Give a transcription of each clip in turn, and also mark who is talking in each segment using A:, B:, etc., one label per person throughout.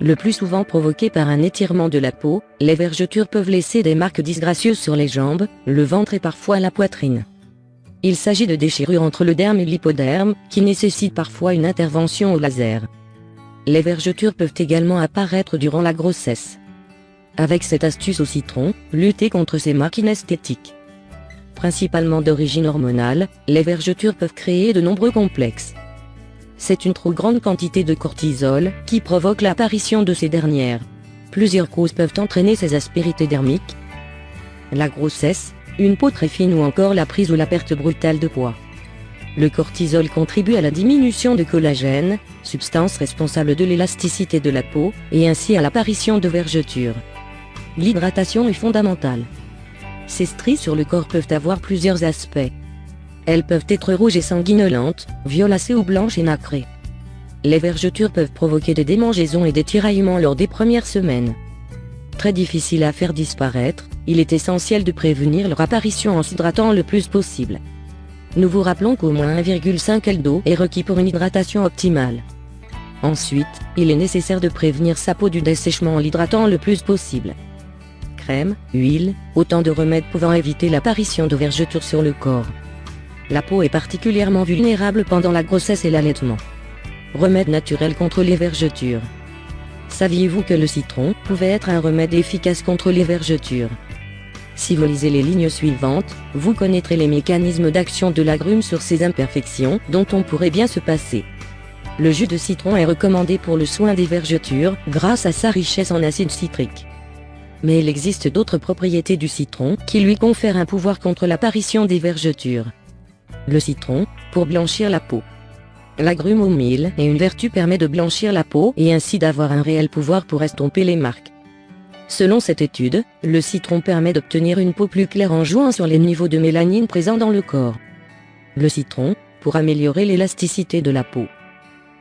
A: le plus souvent provoqué par un étirement de la peau. Les vergetures peuvent laisser des marques disgracieuses sur les jambes, le ventre et parfois la poitrine. Il s'agit de déchirures entre le derme et l'hypoderme, qui nécessitent parfois une intervention au laser. Les vergetures peuvent également apparaître durant la grossesse. Avec cette astuce au citron, luttez contre ces marques inesthétiques. Principalement d'origine hormonale, les vergetures peuvent créer de nombreux complexes. C'est une trop grande quantité de cortisol qui provoque l'apparition de ces dernières. Plusieurs causes peuvent entraîner ces aspérités dermiques. La grossesse, une peau très fine ou encore la prise ou la perte brutale de poids. Le cortisol contribue à la diminution de collagène, substance responsable de l'élasticité de la peau, et ainsi à l'apparition de vergetures. L'hydratation est fondamentale. Ces stries sur le corps peuvent avoir plusieurs aspects. Elles peuvent être rouges et sanguinolentes, violacées ou blanches et nacrées. Les vergetures peuvent provoquer des démangeaisons et des tiraillements lors des premières semaines. Très difficile à faire disparaître, il est essentiel de prévenir leur apparition en s'hydratant le plus possible. Nous vous rappelons qu'au moins 1,5 L d'eau est requis pour une hydratation optimale. Ensuite, il est nécessaire de prévenir sa peau du dessèchement en l'hydratant le plus possible. Crème, huile, autant de remèdes pouvant éviter l'apparition de vergetures sur le corps. La peau est particulièrement vulnérable pendant la grossesse et l'allaitement. Remède naturel contre les vergetures. Saviez-vous que le citron pouvait être un remède efficace contre les vergetures? Si vous lisez les lignes suivantes, vous connaîtrez les mécanismes d'action de l'agrume sur ces imperfections dont on pourrait bien se passer. Le jus de citron est recommandé pour le soin des vergetures grâce à sa richesse en acide citrique. Mais il existe d'autres propriétés du citron qui lui confèrent un pouvoir contre l'apparition des vergetures. Le citron, pour blanchir la peau. L'agrume au mil et une vertu permet de blanchir la peau et ainsi d'avoir un réel pouvoir pour estomper les marques. Selon cette étude, le citron permet d'obtenir une peau plus claire en jouant sur les niveaux de mélanine présents dans le corps. Le citron, pour améliorer l'élasticité de la peau.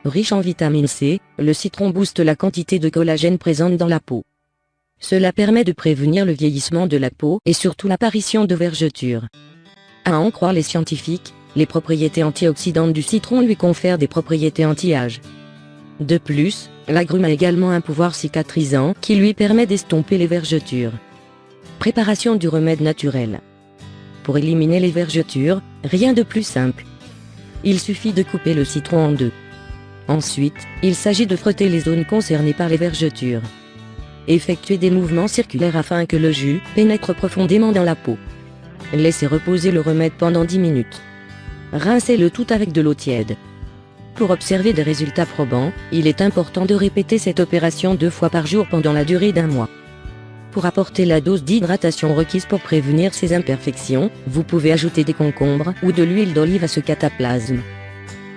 A: Riche en vitamine C, le citron booste la quantité de collagène présente dans la peau. Cela permet de prévenir le vieillissement de la peau et surtout l'apparition de vergetures. À en croire les scientifiques, les propriétés antioxydantes du citron lui confèrent des propriétés anti-âge. De plus, l'agrume a également un pouvoir cicatrisant qui lui permet d'estomper les vergetures. Préparation du remède naturel. Pour éliminer les vergetures, rien de plus simple. Il suffit de couper le citron en deux. Ensuite, il s'agit de frotter les zones concernées par les vergetures. Effectuez des mouvements circulaires afin que le jus pénètre profondément dans la peau. Laissez reposer le remède pendant 10 minutes. Rincez le tout avec de l'eau tiède. Pour observer des résultats probants, il est important de répéter cette opération 2 fois par jour pendant la durée d'1 mois. Pour apporter la dose d'hydratation requise pour prévenir ces imperfections, vous pouvez ajouter des concombres ou de l'huile d'olive à ce cataplasme.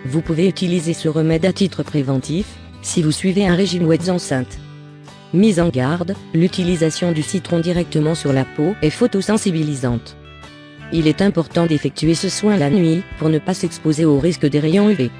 A: Vous pouvez utiliser ce remède à titre préventif, si vous suivez un régime ou êtes enceinte. Mise en garde, l'utilisation du citron directement sur la peau est photosensibilisante. Il est important d'effectuer ce soin la nuit pour ne pas s'exposer au risque des rayons UV.